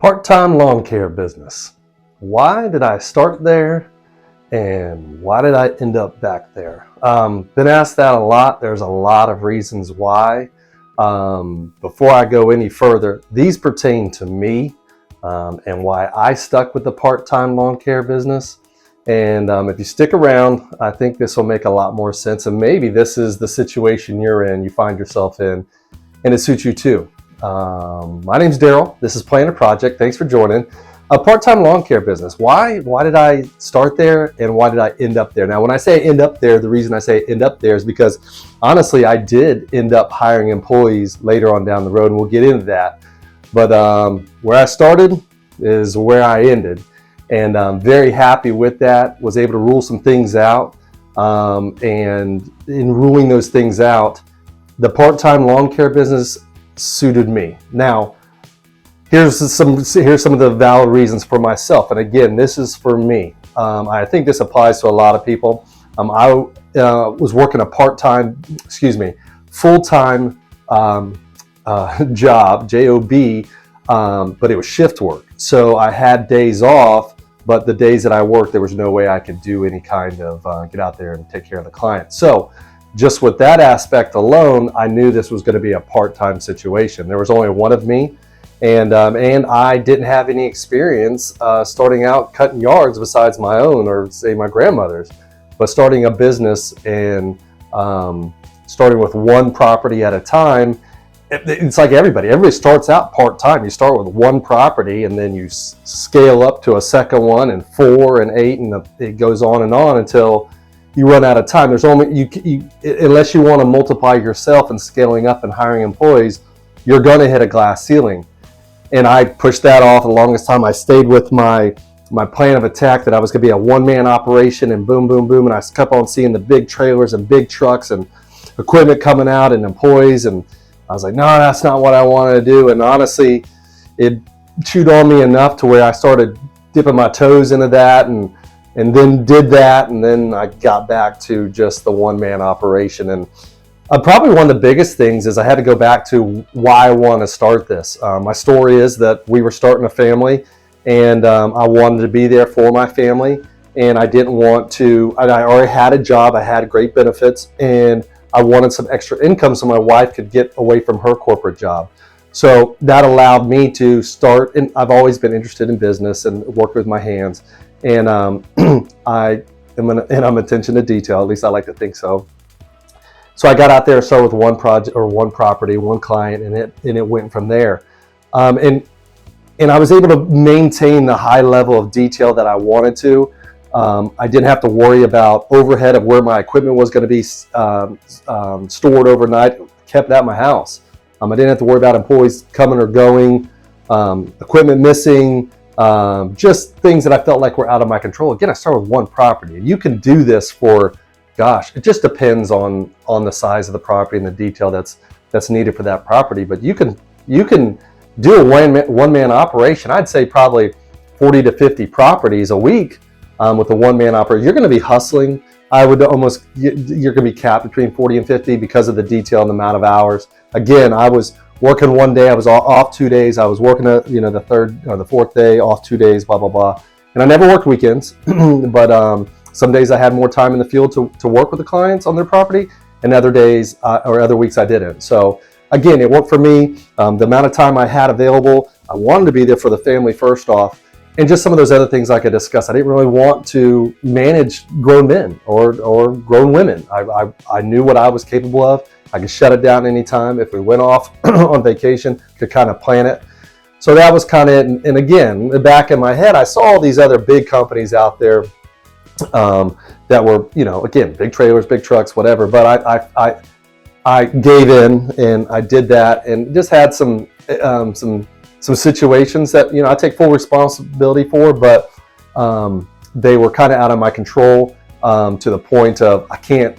Part-time lawn care business. Why did I start there and why did I end up back there? Been asked that a lot. There's a lot of reasons why. Before I go any further, these pertain to me and why I stuck with the part-time lawn care business. And if you stick around, I think this will make a lot more sense. And maybe this is the situation you're in, you find yourself in, and it suits you too. My name's Darryl. This is Plan a Project. Thanks for joining. A part-time lawn care business. Why did I start there and why did I end up there? Now, when I say end up there, the reason I say end up there is because honestly, I did end up hiring employees later on down the road, and we'll get into that. But where I started is where I ended. And I'm very happy with that. Was able to rule some things out. And in ruling those things out, the part-time lawn care business suited me. Now, here's some of the valid reasons for myself. And again, this is for me. I think this applies to a lot of people. I was working a full-time job, J-O-B, but it was shift work. So I had days off, but the days that I worked, there was no way I could do any kind of get out there and take care of the client. So just with that aspect alone, I knew this was going to be a part-time situation. There was only one of me, and I didn't have any experience starting out cutting yards besides my own or say my grandmother's. But starting a business and starting with one property at a time, it's like everybody starts out part-time. You start with one property and then you scale up to a second one and 4 and 8, and it goes on until you run out of time. There's only unless you want to multiply yourself and scaling up and hiring employees, you're going to hit a glass ceiling. And I pushed that off the longest time. I stayed with my plan of attack that I was going to be a one-man operation, and boom, boom, boom. And I kept on seeing the big trailers and big trucks and equipment coming out and employees. And I was like, no, that's not what I wanted to do. And honestly, it chewed on me enough to where I started dipping my toes into that and then did that. And then I got back to just the one-man operation. And probably one of the biggest things is I had to go back to why I want to start this. My story is that we were starting a family, and I wanted to be there for my family. And I didn't want to, I already had a job, I had great benefits, and I wanted some extra income so my wife could get away from her corporate job. So that allowed me to start, and I've always been interested in business and worked with my hands. And I'm attention to detail, at least I like to think so. So I got out there, started with one project or one property, one client, and it went from there. And I was able to maintain the high level of detail that I wanted to. I didn't have to worry about overhead of where my equipment was going to be stored overnight. Kept that at my house. I didn't have to worry about employees coming or going, equipment missing, just things that I felt like were out of my control. Again, I started with one property. You can do this for, gosh, it just depends on the size of the property and the detail that's needed for that property. But you can do a one-man operation. I'd say probably 40 to 50 properties a week. With a one-man operation, you're going to be hustling. You're going to be capped between 40 and 50 because of the detail and the amount of hours. Again, I was working one day, I was off 2 days. I was working the third or the fourth day, off 2 days, blah, blah, blah. And I never worked weekends, but some days I had more time in the field to work with the clients on their property, and other days or other weeks I didn't. So again, it worked for me. The amount of time I had available, I wanted to be there for the family first off. And just some of those other things like I discussed. I didn't really want to manage grown men or grown women. I knew what I was capable of. I could shut it down anytime. If we went off on vacation, could kind of plan it. So that was kind of it. And again, back in my head, I saw all these other big companies out there that were, again, big trailers, big trucks, whatever. But I gave in and I did that and just had some situations that I take full responsibility for, but they were kind of out of my control to the point of I can't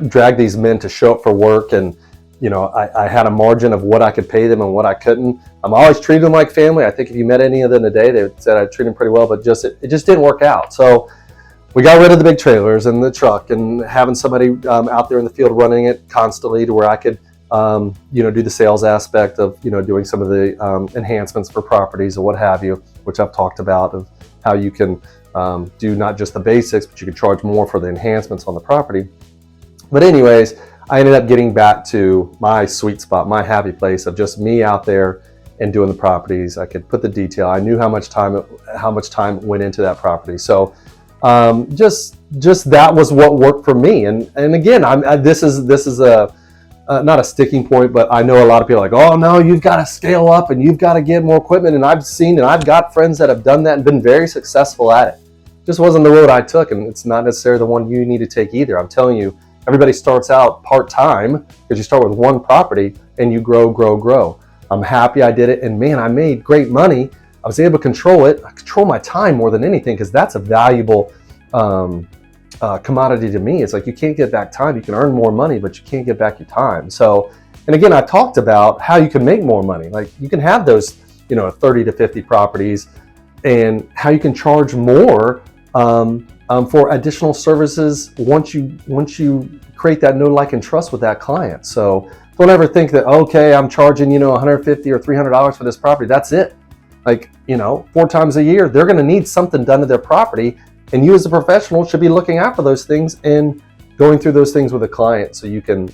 drag these men to show up for work, and I had a margin of what I could pay them and what I couldn't. I'm always treated them like family. I think if you met any of them today, they said I treated them pretty well, but it just didn't work out. So we got rid of the big trailers and the truck, and having somebody out there in the field running it constantly to where I could do the sales aspect of, doing some of the enhancements for properties or what have you, which I've talked about, of how you can do not just the basics, but you can charge more for the enhancements on the property. But anyways, I ended up getting back to my sweet spot, my happy place of just me out there and doing the properties. I could put the detail. I knew how much time went into that property. So just that was what worked for me. And again, this is a not a sticking point, but I know a lot of people are like, oh no, you've got to scale up and you've got to get more equipment. And I've got friends that have done that and been very successful at it. Just wasn't the road I took, and it's not necessarily the one you need to take either. I'm telling you, everybody starts out part-time because you start with one property and you grow. I'm happy I did it, and man, I made great money. I was able to control it. I control my time more than anything, because that's a valuable commodity to me. It's like, you can't get back time. You can earn more money, but you can't get back your time. So, and again, I talked about how you can make more money. Like, you can have those, 30 to 50 properties, and how you can charge more for additional services once you create that know, like, and trust with that client. So don't ever think that, okay, I'm charging, $150 or $300 for this property. That's it. Like, 4 times a year, they're going to need something done to their property. And you as a professional should be looking after those things and going through those things with a client so you can,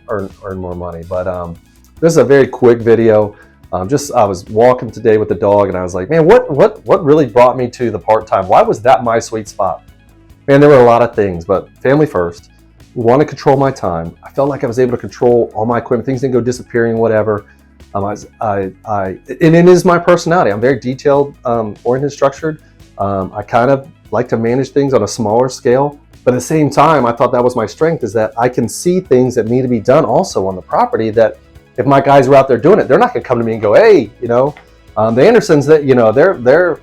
earn more money. But this is a very quick video. I was walking today with the dog, and I was like, man, what really brought me to the part-time? Why was that my sweet spot? Man, there were a lot of things, but family first. Want to control my time. I felt like I was able to control all my equipment. Things didn't go disappearing, whatever. And it is my personality. I'm very detailed, oriented, structured. I kind of like to manage things on a smaller scale, but at the same time, I thought that was my strength, is that I can see things that need to be done also on the property, that if my guys are out there doing it, they're not going to come to me and go, hey, the Andersons, that, they're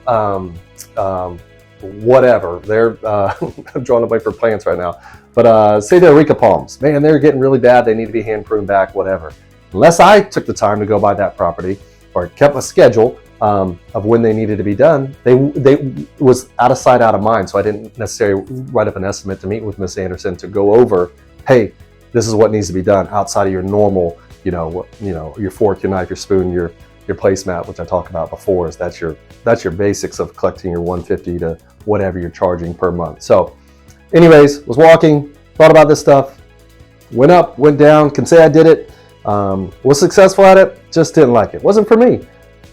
whatever. They're, I'm drawing a blank for plants right now, but say they're Areca palms. Man, they're getting really bad. They need to be hand pruned back, whatever. Unless I took the time to go by that property or kept a schedule of when they needed to be done, they was out of sight, out of mind. So I didn't necessarily write up an estimate to meet with Miss Anderson to go over, hey, this is what needs to be done outside of your normal, your fork, your knife, your spoon, your placemat, which I talked about before. Is that's your basics of collecting your $150 to whatever you're charging per month. So anyways, was walking, thought about this stuff, went up, went down, can say I did it, was successful at it, just didn't like it. Wasn't for me.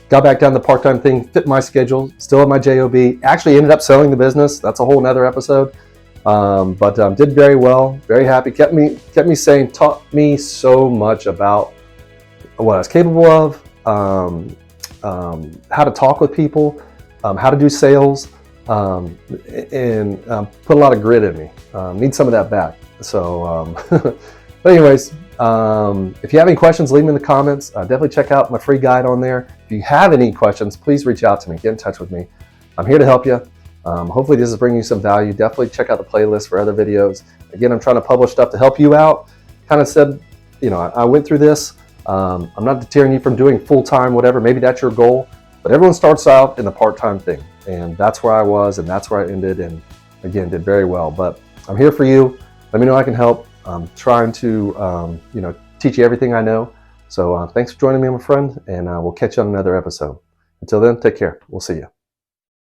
Got back down to the part-time thing, fit my schedule, still at my job, actually ended up selling the business. That's a whole nother episode. But did very well, very happy, kept me sane, taught me so much about what I was capable of, how to talk with people, how to do sales, and put a lot of grit in me. Need some of that back. So, but anyways, if you have any questions, leave them in the comments. Definitely check out my free guide on there. If you have any questions, please reach out to me, get in touch with me. I'm here to help you. Hopefully this is bringing you some value. Definitely check out the playlist for other videos. Again, I'm trying to publish stuff to help you out. Kind of said, I went through this. I'm not deterring you from doing full-time, whatever. Maybe that's your goal. But everyone starts out in the part-time thing. And that's where I was, and that's where I ended, and again, did very well. But I'm here for you. Let me know I can help. I'm trying to, teach you everything I know. So thanks for joining me, my friend, and we'll catch you on another episode. Until then, take care. We'll see you.